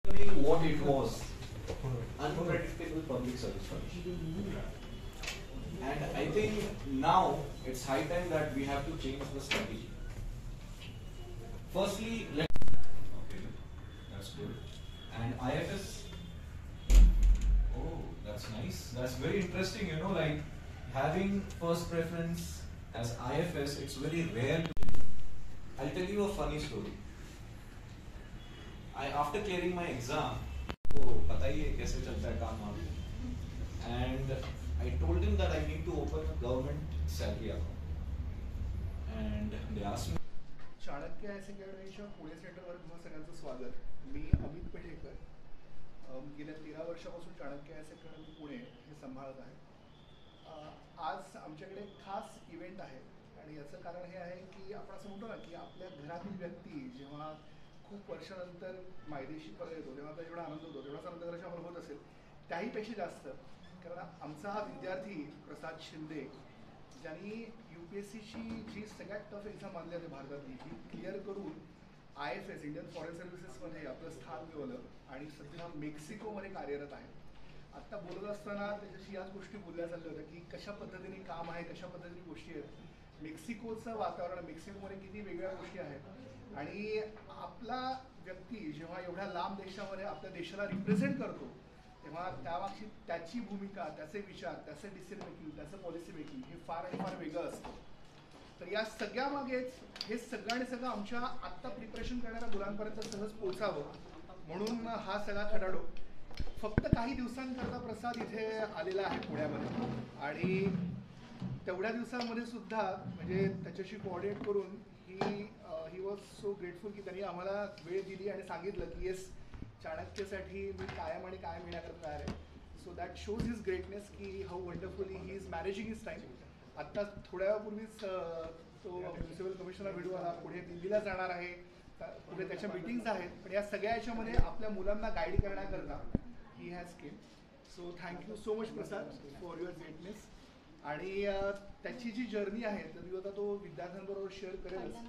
What it was, unpredictable public service commission. And I think now it's high time that we have to change the strategy. Firstly, okay, that's good. And IFS, oh, that's nice. That's very interesting, like having first preference as IFS, it's very rare. I'll tell you a funny story. After clearing my exam, oh, पता ही है कैसे चलता है काम वहाँ पे. And I told him that I need to open a government salary account. And they asked me. Chanakya हायर्स अकॅडमीच्या पुणे सेंटरवर तुम्हा सगळ्यांचं स्वागत. मी अमित पेठेकर. गेल्या 13 वर्षापासून चाणक्य हायर्स अकॅडमी पुणे हे सांभाळत आहे. आज आमच्याकडे खास इव्हेंट आहे आणि याचं कारण हे आहे की आपण असं म्हणतो ना की आपल्या घरातील व्यक्ती जेव्हा खूप वर्षानंतर मायदेशी परत येतो तेव्हा आता जेवढा आनंद होतो तेवढाच आनंद कदाचित आम्हाला होत असेल, त्याहीपेक्षा जास्त. कारण आमचा हा विद्यार्थी प्रसाद शिंदे ज्यांनी UPSCची जी सगळ्यात टफ एक्झाम मानली जाते भारतातली ती क्लिअर करून IFS इंडियन फॉरेन सर्व्हिसेसमध्ये आपलं स्थान मिळवलं आणि सध्या मेक्सिकोमध्ये कार्यरत आहे. आत्ता बोलत असताना त्याच्याशी याच गोष्टी बोलल्या चालल्या होत्या की कशा पद्धतीने काम आहे, कशा पद्धतीने गोष्टी आहेत. मेक्सिकोचं वातावरण, मेक्सिकोमध्ये किती वेगळ्या गोष्टी आहेत आणि आपला व्यक्ती जेव्हा एवढ्या लांब देशामध्ये आपल्या देशाला रिप्रेझेंट करतो तेव्हा त्यामागची त्याची भूमिका, त्याचे विचार, त्याचं डिसिजन मेकिंग, त्याचं पॉलिसी मेकिंग हे फार आणि फार वेगळं असतं. तर या सगळ्यामागेच हे सगळं आणि सगळं आमच्या आत्ता प्रिपरेशन करणाऱ्या मुलांपर्यंत सहज पोचावं म्हणून हा सगळा खडाडो. फक्त काही दिवसांकरता प्रसाद इथे आलेला आहे पुण्यामध्ये आणि तेवढ्या दिवसांमध्ये सुद्धा म्हणजे त्याच्याशी कोऑर्डिनेट करून ही वॉज सो ग्रेटफुल की त्यांनी आम्हाला वेळ दिली आणि सांगितलं की येस, चाणक्यसाठी मी कायम आणि कायम येण्याकरता तयार आहे. So that shows his greatness की how wonderfully he is managing his time. आत्ता थोड्या वेळापूर्वीच तो म्युन्सिपल कमिशनर व्हिडिओ आला, पुढे दिल्लीला जाणार आहे, पुढे त्याच्या मीटिंग्स आहेत. पण या सगळ्या याच्यामध्ये आपल्या मुलांना गाईड करण्याकरता he has came. So thank you so much Prasad for your greatness. आणि त्याची जी जर्नी आहे तर आता तो विद्यार्थ्यांबरोबर शेअर करेलच.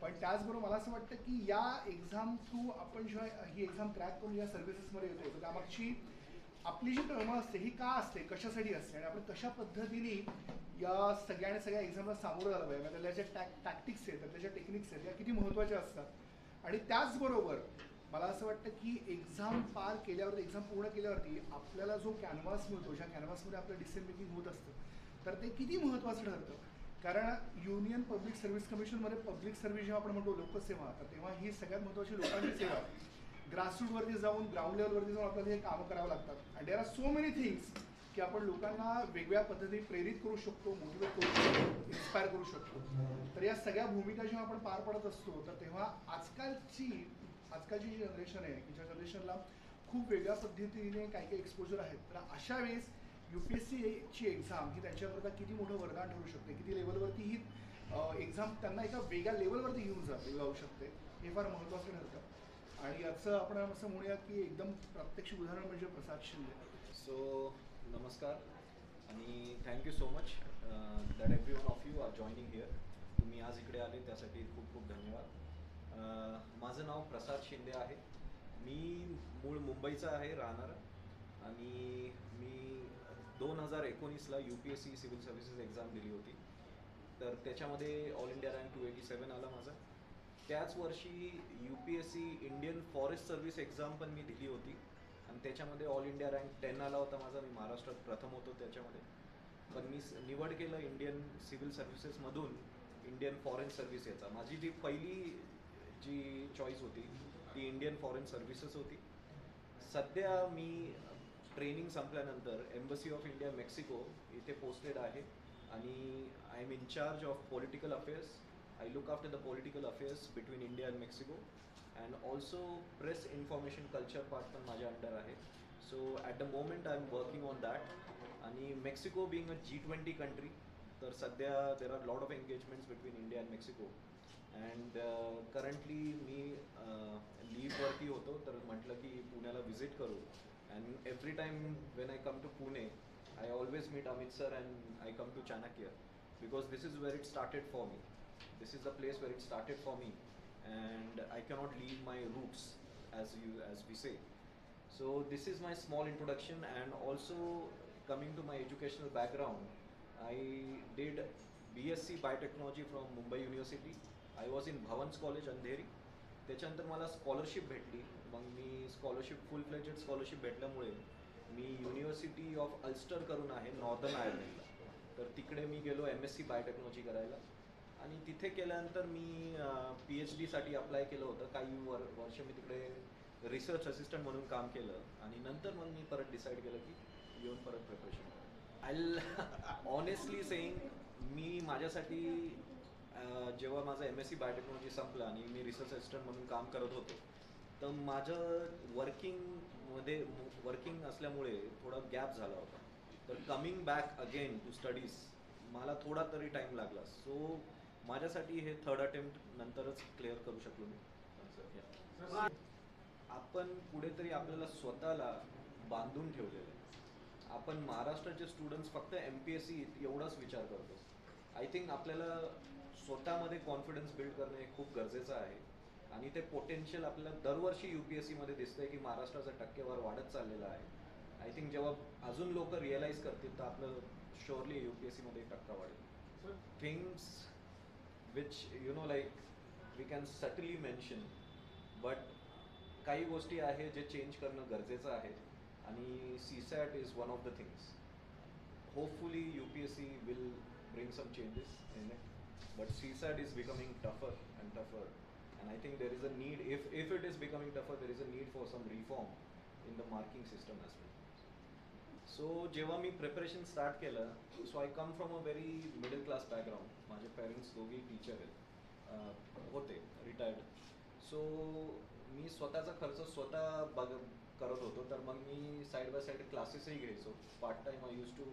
पण त्याचबरोबर मला असं वाटतं की या एक्झाम थ्रू आपण जेव्हा ही एक्झाम क्रॅक करून या सर्व्हिसेसमध्ये येतो तर त्यामागची आपली जी तळमळ असते ही का असते, कशासाठी असते आणि आपण कशा पद्धतीने या सगळ्या एक्झामला सामोरं झालं पाहिजे, त्याला ज्या टॅक्टिक्स आहेत त्याच्या टेक्निक्स आहेत या किती महत्त्वाच्या असतात. आणि त्याचबरोबर मला असं वाटतं की एक्झाम पार केल्यावरती, एक्झाम पूर्ण केल्यावरती आपल्याला जो कॅनव्हास मिळतो, ज्या कॅनव्हासमध्ये आपलं डिसिजन मेकिंग होत असतं तर ते किती महत्त्वाचं ठरतं. कारण युनियन पब्लिक सर्व्हिस कमिशनमध्ये पब्लिक सर्व्हिस जेव्हा आपण म्हणतो लोकसेवा, तर तेव्हा ही सगळ्यात महत्त्वाची लोकांची सेवा आहे. ग्रासरूटवरती जाऊन, ग्राउंड लेवलवरती जाऊन आपल्याला हे कामं करावं लागतात. And there are so many things की आपण लोकांना वेगळ्या पद्धतीने प्रेरित करू शकतो, मोटिवेट करू शकतो, इन्स्पायर करू शकतो. तर या सगळ्या भूमिका जेव्हा आपण पार पडत असतो तर तेव्हा आजकालची जी जनरेशन आहे की ज्या जनरेशनला खूप वेगळ्या पद्धतीने काही एक्सपोजर आहेत, तर अशा वेळेस UPSCची एक्झाम ही त्यांच्याकरता किती मोठं वरदान ठरू शकते, किती लेवलवरती ही एक्झाम त्यांना एका वेगळ्या लेवलवरती घेऊन जाऊ शकते, हे फार महत्त्वाचं ठरतं. आणि याचं आपण असं म्हणूया की एकदम प्रात्यक्षिक उदाहरण म्हणजे प्रसाद शिंदे. सो नमस्कार आणि thank you so much that every one of you are joining here. तुम्ही आज इकडे आले त्यासाठी खूप खूप धन्यवाद. माझं नाव प्रसाद शिंदे आहे. मी मूळ मुंबईचा आहे राहणारा आणि मी 2019ला UPSC सिव्हिल सर्व्हिसेस एक्झाम दिली होती. तर त्याच्यामध्ये ऑल इंडिया रँक 287 आला माझा. त्याच वर्षी UPSC Indian forest service exam पण मी दिली होती आणि त्याच्यामध्ये ऑल इंडिया रँक 10 आला होता माझा. मी महाराष्ट्रात प्रथम होतो त्याच्यामध्ये. पण मी निवड केलं इंडियन सिव्हिल सर्व्हिसेसमधून इंडियन फॉरेन सर्व्हिस याचा. माझी जी पहिली जी चॉईस होती ती इंडियन फॉरेन सर्व्हिसेस होती. सध्या मी ट्रेनिंग संपल्यानंतर एम्बसी ऑफ इंडिया मेक्सिको इथे पोस्टेड आहे आणि I am in charge of political affairs. I look after the political affairs between India and Mexico and also press information culture part पण माझ्या under आहे. So at the moment I am working on that. आणि Mexico being a G20 country, तर सध्या there are lot of engagements between India and Mexico. And currently मी लीववरती होतो तर म्हटलं की पुण्याला व्हिजिट करू. And every time when I come to Pune I always meet Amit sir and I come to Chanakya because this is where it started for me. This is the place where it started for me and I cannot leave my roots as we say. So this is my small introduction, and also coming to my educational background, I did BSc Biotechnology from Mumbai University. I was in Bhavans College Andheri. त्याच्यानंतर मला scholarship भेटली. मग मी scholarship फुल fledged scholarship भेटल्यामुळे मी university of Ulster करून आहे northern आयर्लंडला. तर तिकडे मी गेलो MSc बायोटेक्नॉलॉजी करायला. आणि तिथे केल्यानंतर मी PhDसाठी अप्लाय केलं होतं. काही वर्ष मी तिकडे रिसर्च असिस्टंट म्हणून काम केलं आणि नंतर मग मी परत डिसाईड केलं की येऊन परत प्रिपरेशन आय ऑनेस्टली सेईंग मी माझ्यासाठी जेव्हा माझं MSc बायोटेक्नॉलॉजी संपलं आणि मी रिसर्च असिस्टंट म्हणून काम करत होतो, तर माझं वर्किंग असल्यामुळे थोडा गॅप झाला होता. तर coming back again to studies मला थोडा तरी टाईम लागला. सो माझ्यासाठी हे थर्ड अटेम्प्ट नंतरच क्लिअर करू शकलो मी. आपण कुठेतरी आपल्याला स्वतःला बांधून ठेवलेलं आहे. आपण महाराष्ट्राचे स्टुडंट्स फक्त MPSC एवढाच विचार करतो. आय थिंक आपल्याला स्वतःमध्ये कॉन्फिडन्स बिल्ड करणं हे खूप गरजेचं आहे. आणि ते पोटेन्शियल आपल्याला दरवर्षी UPSCमध्ये दिसतंय की महाराष्ट्राचा टक्केवार वाढत चाललेला आहे. आय थिंक जेव्हा अजून लोक रिअलाईज करतील तर आपलं शुअरली UPSCमध्ये टक्का वाढेल. Things which like we can subtly mention, but काही गोष्टी आहे जे चेंज करणं गरजेचं आहे आणि CSAT is one of the things. Hopefully UPSC will bring some changes in it, but CSAT is becoming tougher and tougher, and I think there is a need, if it is becoming tougher, there is a need for some reform in the marking system as well. So जेव्हा मी preparation start केलं, so I come from a very middle class background. माझे parents दोघी teacher आहेत, होते retired. So मी स्वतःचा खर्च स्वतः करत होतो. तर मग मी साईड बाय साईड क्लासेसही घ्यायचो. Part time I use to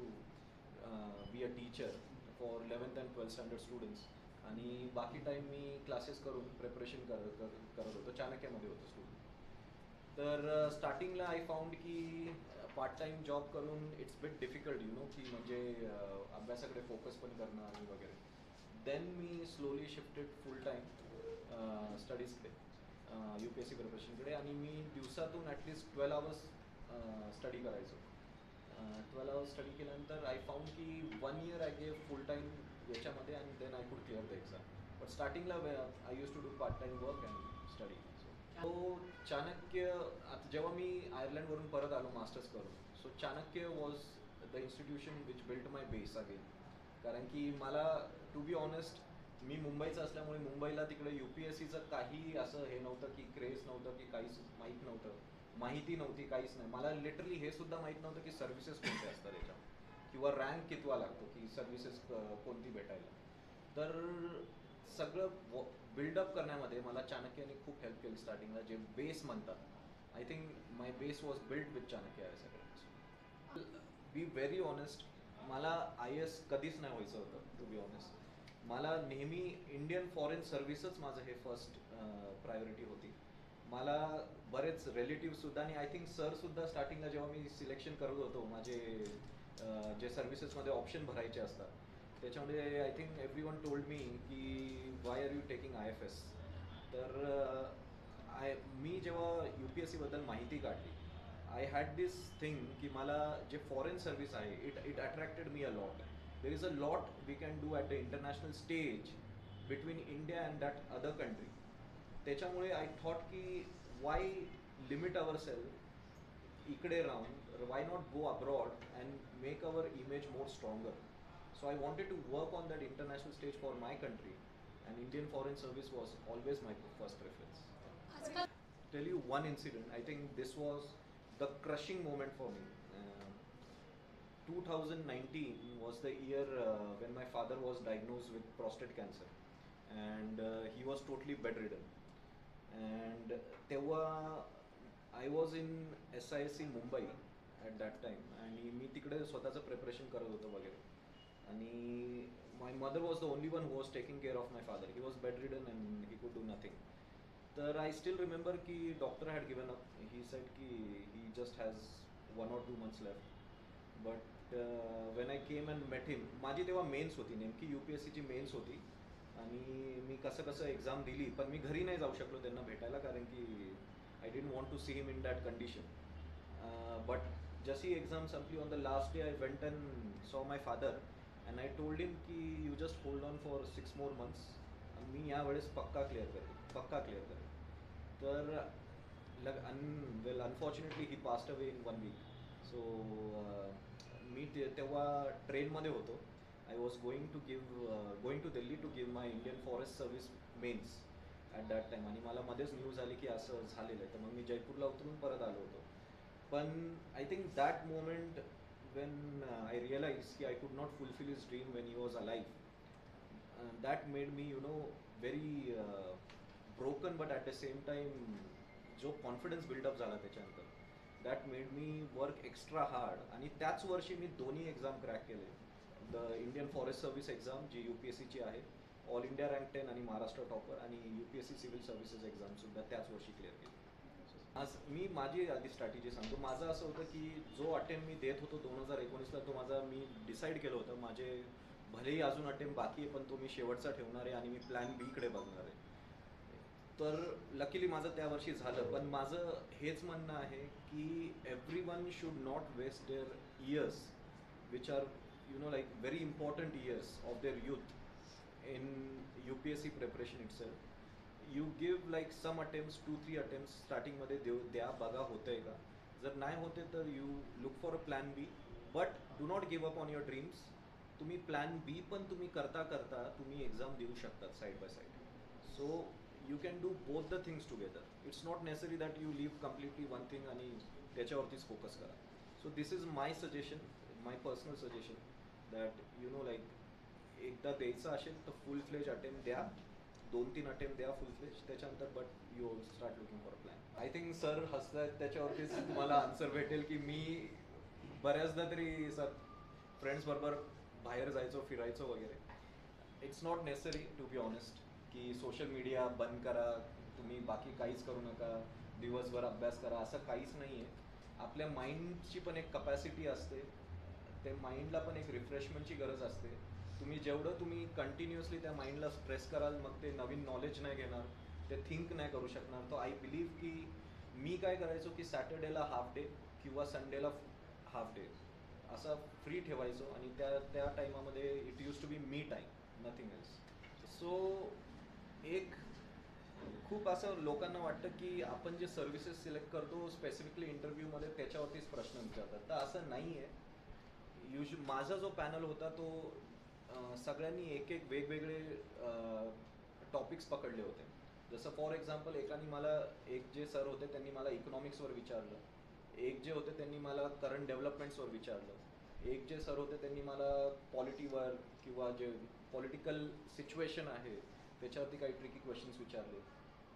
be a teacher for 11th and 12th standard students. आणि बाकी टाईम मी क्लासेस करून प्रिपरेशन करत होतो. चाणक्यमध्ये होतो स्टुडंट. तर स्टार्टिंगला आय फाउंड की पार्ट टाईम जॉब करून इट्स बिट डिफिकल्ट की म्हणजे अभ्यासाकडे फोकस पण करणं आणि वगैरे. देन मी स्लोली शिफ्टेड फुल टाईम स्टडीजकडे, UPSC प्रिपरेशनकडे. आणि मी दिवसातून ॲटलिस्ट 12 hours स्टडी करायचो. 12 hours स्टडी केल्यानंतर आय फाउंड की 1 year I gave full time याच्यामध्ये, आणि then I could clear the exam. But स्टार्टिंगला I use to do part time work and study. So Chanakya, आता जेव्हा मी आयर्लंडवरून परत आलो मास्टर्स करून, so Chanakya was the institution which built my base again. कारण की मला टू बी ऑनेस्ट, मी मुंबईचं असल्यामुळे मुंबईला तिकडे UPSCचं काही असं हे नव्हतं की क्रेज नव्हतं की काहीच माहीत नव्हतं, माहिती नव्हती, काहीच नाही. मला लिटरली हे सुद्धा माहीत नव्हतं की सर्व्हिसेस कोणते असतात याच्यावर, किंवा रँक कितवा लागतो की सर्व्हिसेस कोणती भेटायला. तर सगळं बिल्डअप करण्यामध्ये मला चाणक्याने खूप हेल्प केली स्टार्टिंगला. जे बेस म्हणतात, I think my base was build with Chanakya I सगळं. बी व्हेरी ऑनेस्ट, मला IAS कधीच नाही व्हायचं होतं. टू बी ऑनेस्ट, मला नेहमी इंडियन फॉरेन सर्व्हिसच माझं हे फर्स्ट प्रायोरिटी होती. मला बरेच रिलेटिव्हसुद्धा आणि आय थिंक सरसुद्धा स्टार्टिंगला जेव्हा मी सिलेक्शन करत होतो, माझे जे सर्व्हिसेसमध्ये ऑप्शन भरायचे असतात, त्याच्यामध्ये I think everyone told me की why are you taking IFS. तर मी जेव्हा UPSCबद्दल माहिती काढली, आय हॅड दिस थिंग की मला जे फॉरेन सर्व्हिस आहे, it attracted me a lot. There is a lot we can do at the international stage between India and that other country. त्याच्यामुळे I thought की वाय लिमिट अवर सेल्फ इकडे राहून, why not go abroad and make our image more stronger. So I wanted to work on that international stage for my country, and Indian Foreign Service was always my first preference. Tell you one incident, I think this was the crushing moment for me. 2019 was the year when my father was diagnosed with prostate cancer, and he was totally bedridden. And तेव्हा I was in SISC Mumbai at that time, आणि मी तिकडे स्वतःचं preparation करत होतो वगैरे. आणि my mother was the only one who was taking care of my father. He was bedridden and he could do nothing. तर I still remember की doctor had given up. He said की he just has 1 or 2 months left. But when I came and met him, माझी तेव्हा men's होती, नेमकी UPSCची men's होती. आणि मी कसं एक्झाम दिली, पण मी घरी नाही जाऊ शकलो त्यांना भेटायला, कारण की I didn't want to see him in that condition. But जशी एक्झाम संपली on the last day I went and saw my father and I told him की you just hold on for 6 more months. मी यावेळेस पक्का clear करेन. तर well unfortunately he passed away in 1 week. सो मी तेव्हा ट्रेनमध्ये होतो. I was going to Delhi to give my Indian forest service men's at that time. आणि मला मध्येच न्यूज आली की असं झालेलं आहे. तर मग मी जयपूरला उतरून परत आलो होतो. पण I think that moment when I realise की I could not fulfil his dream when he was alive, that made me very broken, but at the same time जो कॉन्फिडन्स बिल्डअप झाला त्याच्यानंतर, that made me work extra hard. आणि त्याच वर्षी मी दोन्ही exam crack केले. The Indian forest service exam जी UPSCची आहे, ऑल इंडिया रँक 10 आणि महाराष्ट्र टॉपर, आणि UPSC सिव्हिल सर्व्हिसेस एक्झामसुद्धा त्याच वर्षी क्लिअर केली. आज मी माझी आधी स्ट्रॅटेजी सांगतो. माझं असं होतं की जो अटेम्प्ट मी देत होतो 2019ला, तो मी डिसाईड केलं होतं. माझे भलेही अजून अटेम्प्ट बाकी आहे, पण तो मी शेवटचा ठेवणार आहे आणि मी प्लॅन बीकडे बघणार आहे. तर लकीली माझं त्या वर्षी झालं. पण माझं हेच म्हणणं आहे की everyone should not waste their years which are like very important years of their youth in UPSC preparation itself. You give like some attempts, 2-3 attempts starting मध्ये द्या, बघा होतंय का. जर नाही होते तर you look for a plan B, but do not give up on your dreams. तुम्ही प्लॅन बी पण तुम्ही करता तुम्ही एक्झाम देऊ शकतात side by side. So you can do both the things together. It's not necessary that you leave completely one thing आणि त्याच्यावरतीच focus करा. So this is my suggestion, my personal suggestion, that like एकदा द्यायचं असेल तर फुल फ्लेज attempt द्या, 2-3 attempt द्या फुल फ्लेज, त्याच्यानंतर but you start looking for a plan. I think sir हसतात त्याच्यावरतीच तुम्हाला आन्सर भेटेल की मी बऱ्याचदा तरी सर फ्रेंड्सबरोबर बाहेर जायचो, फिरायचो वगैरे. It's not necessary to be honest की सोशल मीडिया बंद करा, तुम्ही बाकी काहीच करू नका, दिवसभर अभ्यास करा, असं काहीच नाही आहे. आपल्या माइंडची पण एक कपॅसिटी असते, ते माइंडला पण एक रिफ्रेशमेंटची गरज असते. तुम्ही कंटिन्युअसली त्या माइंडला स्ट्रेस कराल, मग ते नवीन नॉलेज नाही घेणार, ते थिंक नाही करू शकणार. तर आय बिलीव्ह की मी काय करायचो की सॅटर्डेला हाफ डे किंवा संडेला हाफ डे असा फ्री ठेवायचो, आणि त्या टाईमामध्ये it use to be me time, nothing else. So एक खूप असं लोकांना वाटतं की आपण जे सर्व्हिसेस सिलेक्ट करतो स्पेसिफिकली इंटरव्ह्यूमध्ये त्याच्यावरतीच प्रश्न विचारतात, तर असं नाही आहे. माझा जो पॅनल होता तो सगळ्यांनी एक वेगवेगळे टॉपिक्स पकडले होते. जसं फॉर एक्झाम्पल एक जे सर होते त्यांनी मला इकॉनॉमिक्सवर विचारलं, एक जे होते त्यांनी मला करंट डेव्हलपमेंट्सवर विचारलं, एक जे सर होते त्यांनी मला पॉलिटीवर किंवा जे पॉलिटिकल सिच्युएशन आहे त्याच्यावरती काही ट्रिकी क्वेश्चन्स विचारले,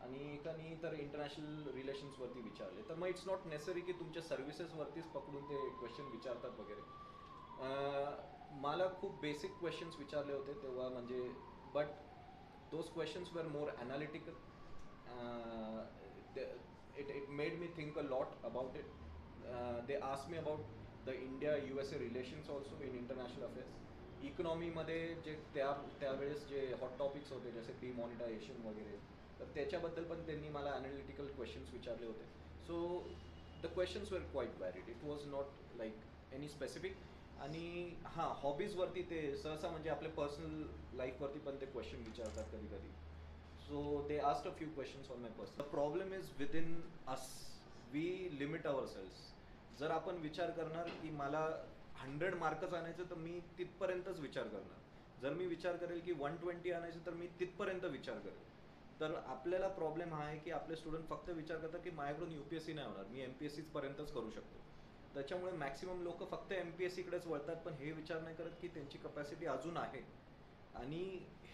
आणि एकानी तर इंटरनॅशनल रिलेशन्सवरती विचारले. तर मग इट्स नॉट नेसेसरी की तुमच्या सर्व्हिसेसवरतीच पकडून ते क्वेश्चन विचारतात वगैरे. मला खूप बेसिक क्वेश्चन्स विचारले होते तेव्हा, म्हणजे but those questions were more analytical. It made me think a lot about it. They ask me about the India USA relations also in international affairs. इकॉनॉमीमध्ये जे त्यावेळेस जे हॉट टॉपिक्स होते जसे डिमॉनिटायझेशन वगैरे, तर त्याच्याबद्दल पण त्यांनी मला ॲनालिटिकल क्वेश्चन्स विचारले होते. So the questions were quite varied. It was not like any specific. आणि हां, हॉबीजवरती ते सहसा म्हणजे आपल्या पर्सनल लाईफवरती पण ते क्वेश्चन विचारतात कधी कधी. So they asked a few questions on my personal. The problem is with in us. We limit our selves. जर आपण विचार करणार की मला 100 मार्कच आणायचं तर मी तिथपर्यंतच विचार करणार. जर मी विचार करेल की 120 आणायचं तर मी तिथपर्यंत विचार करेल. तर आपल्याला प्रॉब्लेम हा आहे की आपले स्टुडंट फक्त विचार करतात की माझ्याकडून UPSC नाही होणार, मी MPSC पर्यंतच करू शकतो. त्याच्यामुळे मॅक्सिमम लोक फक्त MPSCकडेच वळतात, पण हे विचार नाही करत की त्यांची कपॅसिटी अजून आहे. आणि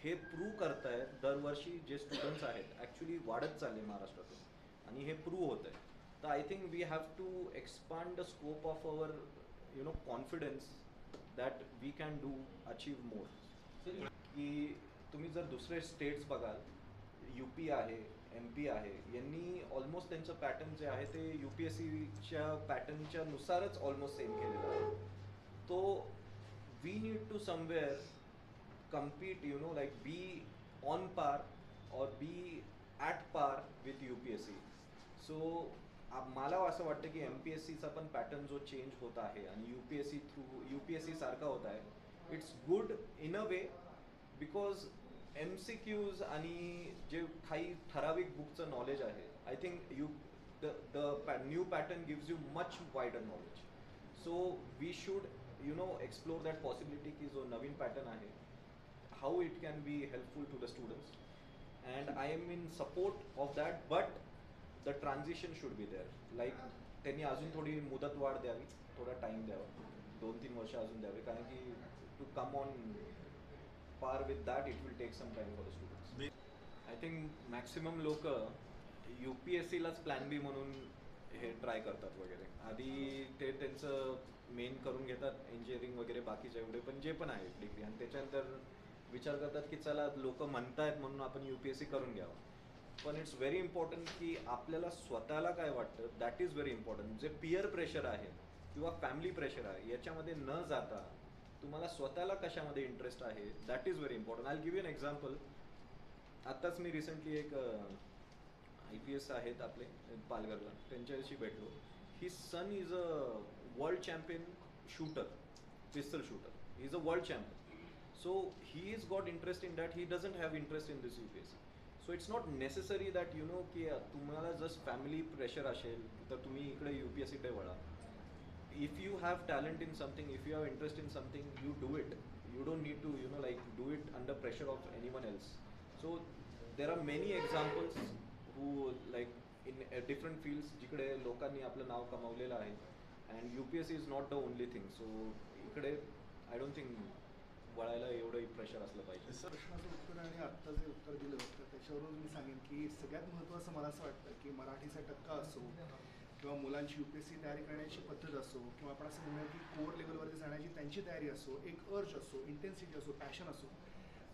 हे प्रूव्ह करतायत दरवर्षी जे स्टुडंट्स आहेत, ॲक्च्युली वाढत चालले महाराष्ट्रातून, आणि हे प्रूव्ह होत आहे. तर I think we have to expand the scope of our confidence that we can do achieve more. की तुम्ही जर दुसरे स्टेट्स बघाल, UP आहे, MP आहे, यांनी ऑलमोस्ट त्यांचं पॅटर्न जे आहे ते UPSCच्या पॅटर्नच्या नुसारच ऑलमोस्ट सेम केलेलं आहे. तो we need to somewhere compete, like be on par or be at par with UPSC. So मला असं वाटतं की MPSCचा पण पॅटर्न जो चेंज होत आहे आणि UPSC थ्रू UPSC सारखा होत आहे, it's good in a way because MCQs आणि जे काही ठराविक बुकचं नॉलेज आहे, I think the new pattern gives you much wider knowledge. So we should explore that possibility की जो नवीन पॅटर्न आहे, how it can be helpful to the students. And I am in support of that, but the transition should be there. Like त्यांनी अजून थोडी मुदत वाढ द्यावी, थोडा टाइम द्यावा, 2-3 वर्ष अजून द्यावे, कारण की to come on par with that it will take some time for the students. I think maximum लोक UPSCलाच प्लॅन बी म्हणून हे ट्राय करतात वगैरे. आधी ते त्यांचं मेन करून घेतात इंजिनिअरिंग वगैरे बाकीचे एवढे पण जे पण आहे डिग्री, आणि त्याच्यानंतर विचार करतात की चला लोक म्हणतायत म्हणून आपण UPSC करून घ्यावं. पण इट्स व्हेरी इम्पॉर्टंट की आपल्याला स्वतःला काय वाटतं, दॅट इज व्हेरी इम्पॉर्टंट. जे पियर प्रेशर आहे किंवा फॅमिली प्रेशर आहे याच्यामध्ये न जाता तुम्हाला स्वतःला कशामध्ये इंटरेस्ट आहे, that is very important. I give you an example. आत्ताच मी रिसेंटली एक IPS आहेत आपले पालघरला, त्यांच्याशी भेटलो. He son is a world champion shooter, pistol shooter. He is a world champion. So he's got interest in that. He doesn't have interest in this UPSC. So it's not necessary that की तुम्हाला just family pressure असेल तर तुम्ही इकडे UPSC कडे वळा. If you have talent in something, if you have interest in something, you do it. You don't need to like do it under pressure of anyone else. So there are many examples who like in different fields जिकडे लोकांनी आपलं नाव कमावलेलं आहे, and UPSC is not the only thing. So इकडे I don't think वळायला एवढं pressure असलं पाहिजे. प्रश्नाचं उत्तर आणि आत्ता जे उत्तर दिलं तर त्याच्यावरून मी सांगेन की सगळ्यात महत्त्वाचं मला असं वाटतं की मराठीचा टक्का असो किंवा मुलांची UPSC तयारी करण्याची पद्धत असो किंवा आपण असं म्हणूया की कोर लेवलवरती जाण्याची त्यांची तयारी असो, एक अर्ज असो, इंटेन्सिटी असो, पॅशन असो,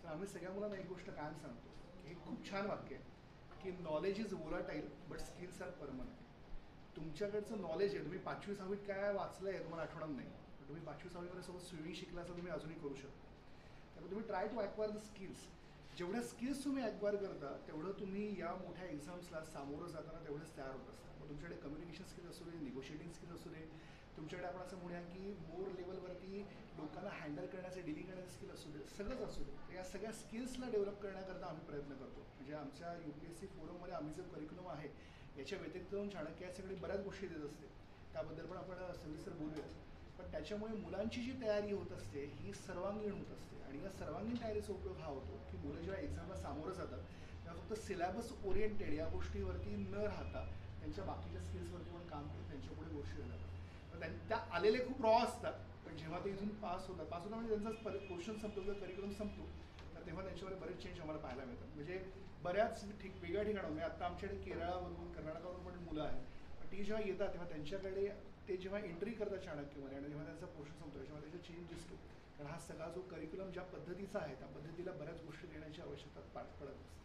तर आम्ही सगळ्या मुलांना एक गोष्ट कायम सांगतो की हे खूप छान वाक्य आहे की knowledge is volatile but skills are permanent. तुमच्याकडचं नॉलेज आहे, तुम्ही 5वी-6वीत काय वाचलं आहे तुम्हाला आठवणार नाही, पण तुम्ही 5वी-6वीमध्ये सोबत स्विमिंग शिकला असं तुम्ही अजूनही करू शकता. त्यामुळे तुम्ही try to acquire the skills. जेवढ्या स्किल्स तुम्ही ॲक्वायर करता तेवढं तुम्ही या मोठ्या एक्झाम्सला सामोरं जाताना तेवढेच तयार होत असतात. मग तुमच्याकडे कम्युनिकेशन स्किल्स असू दे, निगोशिएटिंग स्किल्स असू दे, तुमच्याकडे आपण असं म्हणूया की मोर लेवलवरती लोकांना हँडल करण्याचे, डीलिंग करण्याचे स्किल असू दे, सगळंच असू दे. तर या सगळ्या स्किल्सला डेव्हलप करण्याकरता आम्ही प्रयत्न करतो. म्हणजे आमच्या UPSC फोरममध्ये आम्ही जो करिक्युलम आहे याच्या व्यतिरिक्त चाणक्य या सगळी बऱ्याच गोष्टी देत असते, त्याबद्दल पण आपण सविस्तर बोलूया. पण त्याच्यामुळे मुलांची जी तयारी होत असते ही सर्वांगीण होत असते, आणि या सर्वांगीण तयारीचा उपयोग हा होतो की मुलं जेव्हा एक्झामला सामोरं जातात तेव्हा फक्त सिलेबस ओरिएंटेड या गोष्टीवरती न राहता त्यांच्या बाकीच्या स्किल्सवरती पण काम करून त्यांच्या पुढे गोष्टी जातात. तर त्या आलेले खूप रॉ असतात, पण जेव्हा ते इथून पास होतात म्हणजे त्यांचा पोर्शन संपतो किंवा करिक्युलम संपतो, तर तेव्हा त्यांच्यावर बरेच चेंज आम्हाला पाहायला मिळतात. म्हणजे बऱ्याच वेगळ्या ठिकाणाहून, म्हणजे आता आमच्याकडे केरळावरून, कर्नाटकावरून पण मुलं आहेत, पण ती जेव्हा येतात तेव्हा त्यांच्याकडे ते जेव्हा एंट्री करतात चाणक्यमध्ये आणि जेव्हा त्यांचा पोर्शन संपतो तेव्हा त्याचा चेंज दिसतो. कारण हा सगळा जो करिक्युलम ज्या पद्धतीचा आहे त्या पद्धतीला बऱ्याच गोष्टी देण्याची आवश्यकता पडत असते.